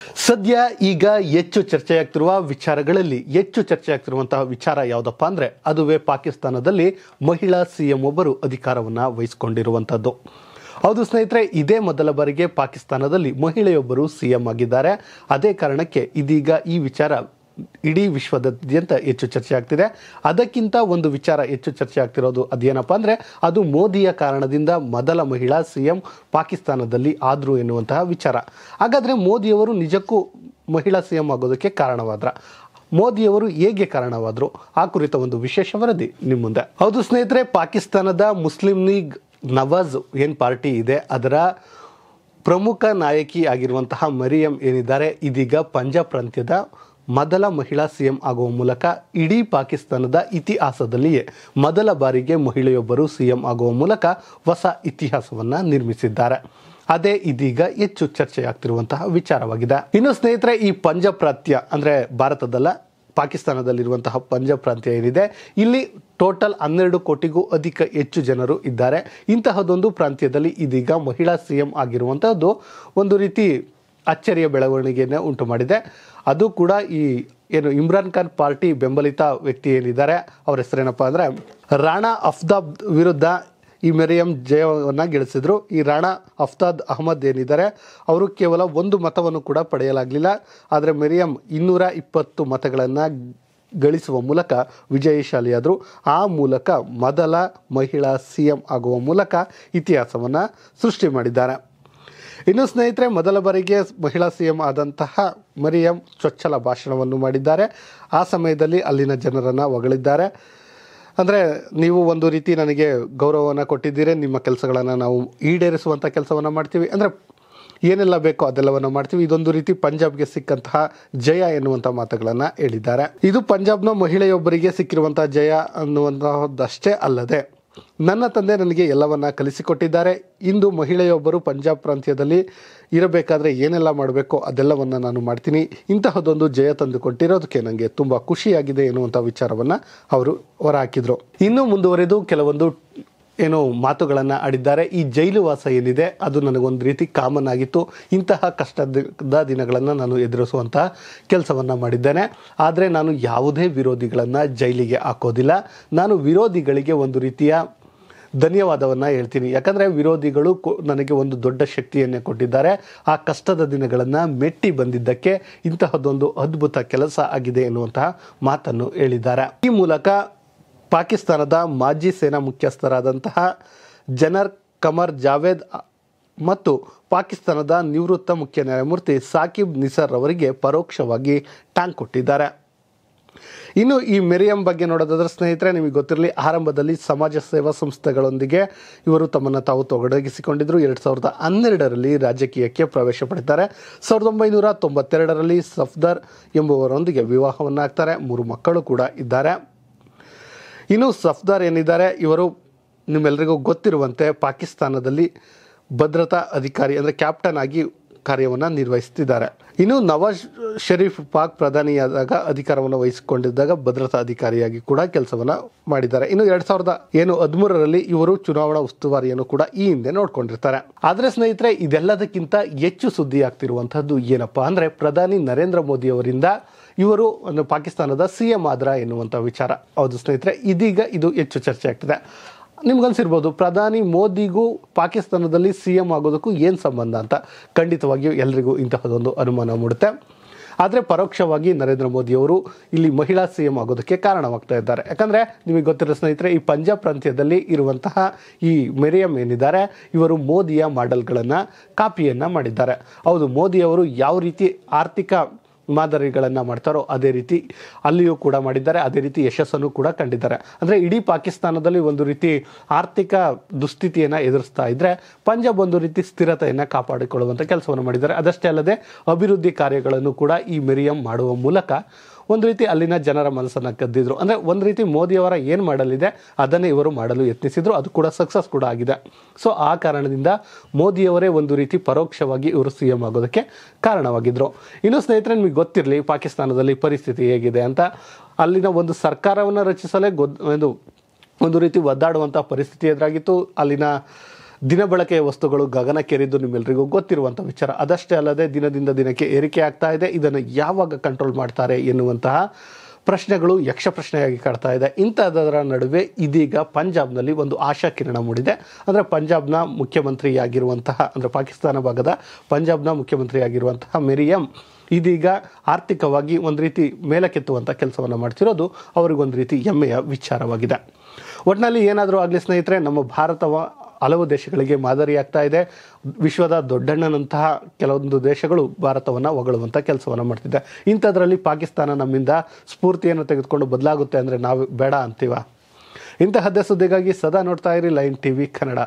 ಸದ್ಯ ಈಗ ಹೆಚ್ಚು ಚರ್ಚೆಯಾಗ್ತಿರುವ ವಿಚಾರಗಳಲ್ಲಿ ಹೆಚ್ಚು ಚರ್ಚೆಯಾಗ್ತಿರುವಂತಹ ವಿಚಾರ ಯಾವುದಪ್ಪ ಅಂದ್ರೆ ಅದುವೇ ಪಾಕಿಸ್ತಾನದಲ್ಲಿ ಮಹಿಳಾ ಸಿಎಂ ಒಬ್ಬರು ಅಧಿಕಾರವನ್ನು ವಹಿಸಿಕೊಂಡಿರುವಂತದ್ದು. ಹೌದು ಸ್ನೇಹಿತರೆ, ಇದೇ ಮೊದಲ ಬಾರಿಗೆ ಪಾಕಿಸ್ತಾನದಲ್ಲಿ ಮಹಿಳೆಯೊಬ್ಬರು ಸಿಎಂ ಆಗಿದ್ದಾರೆ. ಅದೇ ಕಾರಣಕ್ಕೆ ಇದೀಗ ಈ ವಿಚಾರ ಇಡೀ ವಿಶ್ವದಾದ್ಯಂತ ಹೆಚ್ಚು ಚರ್ಚೆ ಆಗ್ತಿದೆ. ಅದಕ್ಕಿಂತ ಒಂದು ವಿಚಾರ ಹೆಚ್ಚು ಚರ್ಚೆ ಆಗ್ತಿರೋದು ಅದೇನಪ್ಪ ಅಂದ್ರೆ ಅದು ಮೋದಿಯ ಕಾರಣದಿಂದ ಮೊದಲ ಮಹಿಳಾ ಸಿಎಂ ಪಾಕಿಸ್ತಾನದಲ್ಲಿ ಆದ್ರು ಎನ್ನುವಂತಹ ವಿಚಾರ. ಹಾಗಾದ್ರೆ ಮೋದಿಯವರು ನಿಜಕ್ಕೂ ಮಹಿಳಾ ಸಿಎಂ ಆಗೋದಕ್ಕೆ ಕಾರಣವಾದ್ರ? ಮೋದಿಯವರು ಹೇಗೆ ಕಾರಣವಾದ್ರು? ಆ ಕುರಿತ ಒಂದು ವಿಶೇಷ ವರದಿ ನಿಮ್ಮ ಮುಂದೆ. ಹೌದು ಸ್ನೇಹಿತರೆ, ಪಾಕಿಸ್ತಾನದ ಮುಸ್ಲಿಂ ಲೀಗ್ ನವಾಜ್ ಏನ್ ಪಾರ್ಟಿ ಇದೆ ಅದರ ಪ್ರಮುಖ ನಾಯಕಿ ಆಗಿರುವಂತಹ ಮರಿಯಂ ಏನಿದ್ದಾರೆ, ಇದೀಗ ಪಂಜಾಬ್ ಪ್ರಾಂತ್ಯದ ಮೊದಲ ಮಹಿಳಾ ಸಿಎಂ ಆಗುವ ಮೂಲಕ ಇಡೀ ಪಾಕಿಸ್ತಾನದ ಇತಿಹಾಸದಲ್ಲಿಯೇ ಮೊದಲ ಬಾರಿಗೆ ಮಹಿಳೆಯೊಬ್ಬರು ಸಿಎಂ ಆಗುವ ಮೂಲಕ ಹೊಸ ಇತಿಹಾಸವನ್ನ ನಿರ್ಮಿಸಿದ್ದಾರೆ. ಅದೇ ಇದೀಗ ಹೆಚ್ಚು ಚರ್ಚೆಯಾಗ್ತಿರುವಂತಹ ವಿಚಾರವಾಗಿದೆ. ಇನ್ನು ಸ್ನೇಹಿತರೆ, ಈ ಪಂಜಾಬ್ ಪ್ರಾಂತ್ಯ ಅಂದ್ರೆ ಭಾರತದಲ್ಲ, ಪಾಕಿಸ್ತಾನದಲ್ಲಿರುವಂತಹ ಪಂಜಾಬ್ ಪ್ರಾಂತ್ಯ ಏನಿದೆ, ಇಲ್ಲಿ ಟೋಟಲ್ 12 ಕೋಟಿಗೂ ಹೆಚ್ಚು ಜನರು ಇದ್ದಾರೆ. ಇಂತಹದೊಂದು ಪ್ರಾಂತ್ಯದಲ್ಲಿ ಇದೀಗ ಮಹಿಳಾ ಸಿಎಂ ಆಗಿರುವಂತಹದ್ದು ಒಂದು ರೀತಿ ಅಚ್ಚರಿಯ ಬೆಳವಣಿಗೆಯನ್ನು ಉಂಟು ಮಾಡಿದೆ. ಅದು ಕೂಡ ಈ ಇಮ್ರಾನ್ ಖಾನ್ ಪಾರ್ಟಿ ಬೆಂಬಲಿತ ವ್ಯಕ್ತಿ ಏನಿದ್ದಾರೆ ಅವರ ಹೆಸರೇನಪ್ಪ ಅಂದ್ರೆ ರಾಣಾ ಅಫ್ತಾಬ್ ವಿರುದ್ಧ ಈ ಮರಿಯಂ ಜಯವನ್ನು ಗಳಿಸಿದ್ರು. ಈ ರಾಣಾ ಅಫ್ತಾಬ್ ಅಹಮದ್ ಏನಿದ್ದಾರೆ ಅವರು ಕೇವಲ 1 ಮತವನ್ನು ಕೂಡ ಪಡೆಯಲಾಗಲಿಲ್ಲ. ಆದರೆ ಮರಿಯಂ 220 ಮತಗಳನ್ನು ಗಳಿಸುವ ಮೂಲಕ ವಿಜಯಶಾಲಿಯಾದರು. ಆ ಮೂಲಕ ಮೊದಲ ಮಹಿಳಾ ಸಿಎಂ ಆಗುವ ಮೂಲಕ ಇತಿಹಾಸವನ್ನು ಸೃಷ್ಟಿ ಮಾಡಿದ್ದಾರೆ. ಇನ್ನು ಸ್ನೇಹಿತರೆ, ಮೊದಲ ಬಾರಿಗೆ ಮಹಿಳಾ ಸಿಎಂ ಆದಂತಹ ಮರಿಯಂ ಚೊಚ್ಚಲ ಭಾಷಣವನ್ನು ಮಾಡಿದ್ದಾರೆ. ಆ ಸಮಯದಲ್ಲಿ ಅಲ್ಲಿನ ಜನರನ್ನು ಹೊಗಳಿದ್ದಾರೆ. ಅಂದರೆ ನೀವು ಒಂದು ರೀತಿ ನನಗೆ ಗೌರವವನ್ನು ಕೊಟ್ಟಿದ್ದೀರಿ, ನಿಮ್ಮ ಕೆಲಸಗಳನ್ನು ನಾವು ಈಡೇರಿಸುವಂಥ ಕೆಲಸವನ್ನು ಮಾಡ್ತೀವಿ, ಅಂದರೆ ಏನೆಲ್ಲ ಬೇಕೋ ಅದೆಲ್ಲವನ್ನು ಮಾಡ್ತೀವಿ. ಇದೊಂದು ರೀತಿ ಪಂಜಾಬ್ಗೆ ಸಿಕ್ಕಂತಹ ಜಯ ಎನ್ನುವಂಥ ಮಾತುಗಳನ್ನು ಹೇಳಿದ್ದಾರೆ. ಇದು ಪಂಜಾಬ್ನ ಮಹಿಳೆಯೊಬ್ಬರಿಗೆ ಸಿಕ್ಕಿರುವಂತಹ ಜಯ ಅನ್ನುವಂತಹದ್ದಷ್ಟೇ ಅಲ್ಲದೆ ನನ್ನ ತಂದೆ ನನಗೆ ಎಲ್ಲವನ್ನ ಕಲಿಸಿಕೊಟ್ಟಿದ್ದಾರೆ. ಇಂದು ಮಹಿಳೆಯೊಬ್ಬರು ಪಂಜಾಬ್ ಪ್ರಾಂತ್ಯದಲ್ಲಿ ಇರಬೇಕಾದ್ರೆ ಏನೆಲ್ಲ ಮಾಡಬೇಕೋ ಅದೆಲ್ಲವನ್ನ ನಾನು ಮಾಡ್ತೀನಿ. ಇಂತಹದೊಂದು ಜಯ ತಂದು ಕೊಟ್ಟಿರೋದಕ್ಕೆ ನನಗೆ ತುಂಬ ಖುಷಿಯಾಗಿದೆ ಎನ್ನುವಂಥ ವಿಚಾರವನ್ನು ಅವರು ಹೊರಹಾಕಿದ್ರು. ಇನ್ನೂ ಮುಂದುವರೆದು ಕೆಲವೊಂದು ಮಾತುಗಳನ್ನು ಆಡಿದ್ದಾರೆ. ಈ ಜೈಲು ವಾಸ ಏನಿದೆ ಅದು ನನಗೊಂದು ರೀತಿ ಕಾಮನ್ ಆಗಿತ್ತು. ಇಂತಹ ಕಷ್ಟದ ದಿನಗಳನ್ನು ನಾನು ಎದುರಿಸುವಂತಹ ಕೆಲಸವನ್ನು ಮಾಡಿದ್ದೇನೆ. ಆದರೆ ನಾನು ಯಾವುದೇ ವಿರೋಧಿಗಳನ್ನು ಜೈಲಿಗೆ ಹಾಕೋದಿಲ್ಲ. ನಾನು ವಿರೋಧಿಗಳಿಗೆ ಒಂದು ರೀತಿಯ ಧನ್ಯವಾದವನ್ನು ಹೇಳ್ತೀನಿ. ಯಾಕಂದರೆ ವಿರೋಧಿಗಳು ನನಗೆ ಒಂದು ದೊಡ್ಡ ಶಕ್ತಿಯನ್ನೇ ಕೊಟ್ಟಿದ್ದಾರೆ. ಆ ಕಷ್ಟದ ದಿನಗಳನ್ನು ಮೆಟ್ಟಿ ಬಂದಿದ್ದಕ್ಕೆ ಇಂತಹದೊಂದು ಅದ್ಭುತ ಕೆಲಸ ಆಗಿದೆ ಎನ್ನುವಂತಹ ಮಾತನ್ನು ಹೇಳಿದ್ದಾರೆ. ಈ ಮೂಲಕ ಪಾಕಿಸ್ತಾನದ ಮಾಜಿ ಸೇನಾ ಮುಖ್ಯಸ್ಥರಾದಂತಹ ಜನರಲ್ ಕಮರ್ ಜಾವೇದ್ ಮತ್ತು ಪಾಕಿಸ್ತಾನದ ನಿವೃತ್ತ ಮುಖ್ಯ ನ್ಯಾಯಮೂರ್ತಿ ಸಾಕಿಬ್ ನಿಸಾರ್ ಅವರಿಗೆ ಪರೋಕ್ಷವಾಗಿ ಟಾಂಗ್ ಕೊಟ್ಟಿದ್ದಾರೆ. ಇನ್ನು ಈ ಮರಿಯಂ ಬಗ್ಗೆ ನೋಡೋದಾದ್ರೆ ಸ್ನೇಹಿತರೆ, ನಿಮಗೆ ಗೊತ್ತಿರಲಿ, ಆರಂಭದಲ್ಲಿ ಸಮಾಜ ಸೇವಾ ಸಂಸ್ಥೆಗಳೊಂದಿಗೆ ಇವರು ತಮ್ಮನ್ನು ತಾವು ತೊಡಗಿಸಿಕೊಂಡಿದ್ದರು. 2012ರಲ್ಲಿ ರಾಜಕೀಯಕ್ಕೆ ಪ್ರವೇಶ ಪಡಿತಾರೆ. 1992ರಲ್ಲಿ ಸಫ್ದರ್ ಎಂಬುವರೊಂದಿಗೆ ವಿವಾಹವನ್ನು ಆಗ್ತಾರೆ. 3 ಮಕ್ಕಳು ಕೂಡ ಇದ್ದಾರೆ. ಇನ್ನು ಸಫ್ದಾರ್ ಏನಿದ್ದಾರೆ ಇವರು ನಿಮ್ಮೆಲ್ಲರಿಗೂ ಗೊತ್ತಿರುವಂತೆ ಪಾಕಿಸ್ತಾನದಲ್ಲಿ ಭದ್ರತಾ ಅಧಿಕಾರಿ ಅಂದರೆ ಕ್ಯಾಪ್ಟನ್ ಆಗಿ ಕಾರ್ಯವನ್ನು ನಿರ್ವಹಿಸುತ್ತಿದ್ದಾರೆ. ಇನ್ನು ನವಾಜ್ ಶರೀಫ್ ಪಾಕ್ ಪ್ರಧಾನಿಯಾದಾಗ ಅಧಿಕಾರವನ್ನು ವಹಿಸಿಕೊಂಡಿದ್ದಾಗ ಭದ್ರತಾ ಅಧಿಕಾರಿಯಾಗಿ ಕೂಡ ಕೆಲಸವನ್ನು ಮಾಡಿದ್ದಾರೆ. ಇನ್ನು 2013ರಲ್ಲಿ ಇವರು ಚುನಾವಣಾ ಉಸ್ತುವಾರಿಯನ್ನು ಕೂಡ ಈ ಹಿಂದೆ ನೋಡ್ಕೊಂಡಿರ್ತಾರೆ. ಆದರೆ ಸ್ನೇಹಿತರೆ, ಇದೆಲ್ಲದಕ್ಕಿಂತ ಹೆಚ್ಚು ಸುದ್ದಿ ಆಗ್ತಿರುವಂತಹದ್ದು ಏನಪ್ಪಾ ಅಂದ್ರೆ ಪ್ರಧಾನಿ ನರೇಂದ್ರ ಮೋದಿ ಅವರಿಂದ ಇವರು ಒಂದು ಪಾಕಿಸ್ತಾನದ ಸಿಎಂ ಆದ್ರ ಎನ್ನುವಂಥ ವಿಚಾರ. ಹೌದು ಸ್ನೇಹಿತರೆ, ಇದೀಗ ಇದು ಹೆಚ್ಚು ಚರ್ಚೆ ಆಗ್ತಿದೆ. ನಿಮ್ಗನ್ಸಿರ್ಬೋದು ಪ್ರಧಾನಿ ಮೋದಿಗೂ ಪಾಕಿಸ್ತಾನದಲ್ಲಿ ಸಿಎಂ ಆಗೋದಕ್ಕೂ ಏನು ಸಂಬಂಧ ಅಂತ. ಖಂಡಿತವಾಗಿಯೂ ಎಲ್ರಿಗೂ ಇಂತಹದೊಂದು ಅನುಮಾನ ಮೂಡುತ್ತೆ. ಆದರೆ ಪರೋಕ್ಷವಾಗಿ ನರೇಂದ್ರ ಮೋದಿಯವರು ಇಲ್ಲಿ ಮಹಿಳಾ ಸಿಎಂ ಆಗೋದಕ್ಕೆ ಕಾರಣವಾಗ್ತಾ ಇದ್ದಾರೆ. ಯಾಕಂದರೆ ನಿಮಗೆ ಗೊತ್ತಿರೋ ಸ್ನೇಹಿತರೆ, ಈ ಪಂಜಾಬ್ ಪ್ರಾಂತ್ಯದಲ್ಲಿ ಇರುವಂತಹ ಈ ಮರಿಯಂ ಏನಿದ್ದಾರೆ ಇವರು ಮೋದಿಯ ಮಾಡೆಲ್ಗಳನ್ನು ಕಾಪಿಯನ್ನು ಮಾಡಿದ್ದಾರೆ. ಹೌದು, ಮೋದಿಯವರು ಯಾವ ರೀತಿ ಆರ್ಥಿಕ ಮಾದರಿಗಳನ್ನು ಮಾಡ್ತಾರೋ ಅದೇ ರೀತಿ ಅಲ್ಲಿಯೂ ಕೂಡ ಮಾಡಿದ್ದಾರೆ. ಅದೇ ರೀತಿ ಯಶಸ್ಸನ್ನು ಕೂಡ ಕಂಡಿದ್ದಾರೆ. ಅಂದರೆ ಇಡೀ ಪಾಕಿಸ್ತಾನದಲ್ಲಿ ಒಂದು ರೀತಿ ಆರ್ಥಿಕ ದುಸ್ಥಿತಿಯನ್ನು ಎದುರಿಸ್ತಾ ಇದ್ದರೆ ಪಂಜಾಬ್ ಒಂದು ರೀತಿ ಸ್ಥಿರತೆಯನ್ನು ಕಾಪಾಡಿಕೊಳ್ಳುವಂಥ ಕೆಲಸವನ್ನು ಮಾಡಿದ್ದಾರೆ. ಅದಷ್ಟೇ ಅಲ್ಲದೆ ಅಭಿವೃದ್ಧಿ ಕಾರ್ಯಗಳನ್ನು ಕೂಡ ಈ ಮರಿಯಂ ಮಾಡುವ ಮೂಲಕ ಒಂದು ರೀತಿ ಅಲ್ಲಿನ ಜನರ ಮನಸ್ಸನ್ನು ಕದ್ದಿದ್ರು. ಅಂದರೆ ಒಂದು ರೀತಿ ಮೋದಿಯವರ ಏನು ಮಾಡಲಿದೆ ಅದನ್ನೇ ಇವರು ಮಾಡಲು ಯತ್ನಿಸಿದ್ರು. ಅದು ಕೂಡ ಸಕ್ಸಸ್ ಕೂಡ ಆಗಿದೆ. ಸೊ ಆ ಕಾರಣದಿಂದ ಮೋದಿಯವರೇ ಒಂದು ರೀತಿ ಪರೋಕ್ಷವಾಗಿ ಇವರು ಸಿಎಂ ಆಗೋದಕ್ಕೆ ಕಾರಣವಾಗಿದ್ದರು. ಇನ್ನು ಸ್ನೇಹಿತರೆ, ನಿಮಗೆ ಗೊತ್ತಿರಲಿ ಪಾಕಿಸ್ತಾನದಲ್ಲಿ ಪರಿಸ್ಥಿತಿ ಹೇಗಿದೆ ಅಂತ. ಅಲ್ಲಿನ ಒಂದು ಸರ್ಕಾರವನ್ನು ರಚಿಸಲೇ ಒಂದು ರೀತಿ ಒದ್ದಾಡುವಂಥ ಪರಿಸ್ಥಿತಿ ಎದುರಾಗಿತ್ತು. ಅಲ್ಲಿನ ದಿನಬಳಕೆಯ ವಸ್ತುಗಳು ಗಗನಕ್ಕೇರಿದ್ದು ನಿಮ್ಮೆಲ್ಲರಿಗೂ ಗೊತ್ತಿರುವಂಥ ವಿಚಾರ. ಅದಷ್ಟೇ ಅಲ್ಲದೆ ದಿನದಿಂದ ದಿನಕ್ಕೆ ಏರಿಕೆ ಆಗ್ತಾ ಇದೆ. ಇದನ್ನು ಯಾವಾಗ ಕಂಟ್ರೋಲ್ ಮಾಡ್ತಾರೆ ಎನ್ನುವಂತಹ ಪ್ರಶ್ನೆಗಳು ಯಕ್ಷ ಪ್ರಶ್ನೆಯಾಗಿ ಕಾಡ್ತಾ ಇದೆ. ಇಂಥದರ ನಡುವೆ ಇದೀಗ ಪಂಜಾಬ್ನಲ್ಲಿ ಒಂದು ಆಶಾ ಕಿರಣ ಮೂಡಿದೆ. ಅಂದರೆ ಪಂಜಾಬ್ನ ಮುಖ್ಯಮಂತ್ರಿಯಾಗಿರುವಂತಹ, ಅಂದರೆ ಪಾಕಿಸ್ತಾನ ಭಾಗದ ಪಂಜಾಬ್ನ ಮುಖ್ಯಮಂತ್ರಿಯಾಗಿರುವಂತಹ ಮೆರಿಯಮ್ ಇದೀಗ ಆರ್ಥಿಕವಾಗಿ ಒಂದು ರೀತಿ ಮೇಲಕ್ಕೆತ್ತುವಂಥ ಕೆಲಸವನ್ನು ಮಾಡ್ತಿರೋದು ಅವರಿಗೊಂದು ರೀತಿ ಹೆಮ್ಮೆಯ ವಿಚಾರವಾಗಿದೆ. ಒಟ್ಟಿನಲ್ಲಿ ಏನಾದರೂ ಆಗಲಿ ಸ್ನೇಹಿತರೆ, ನಮ್ಮ ಭಾರತವ ಹಲವು ದೇಶಗಳಿಗೆ ಮಾದರಿಯಾಗ್ತಾ ಇದೆ. ವಿಶ್ವದ ದೊಡ್ಡಣ್ಣನಂತಹ ಕೆಲವೊಂದು ದೇಶಗಳು ಭಾರತವನ್ನು ಹೊಗಳುವಂಥ ಕೆಲಸವನ್ನು ಮಾಡ್ತಿದೆ. ಇಂಥದ್ರಲ್ಲಿ ಪಾಕಿಸ್ತಾನ ನಮ್ಮಿಂದ ಸ್ಫೂರ್ತಿಯನ್ನು ತೆಗೆದುಕೊಂಡು ಬದಲಾಗುತ್ತೆ ಅಂದರೆ ನಾವು ಬೇಡ ಅಂತೀವ? ಇಂತಹದ್ದೇ ಸುದ್ದಿಗಾಗಿ ಸದಾ ನೋಡ್ತಾ ಇರಿ ಲೈನ್ ಟಿವಿ ಕನ್ನಡ.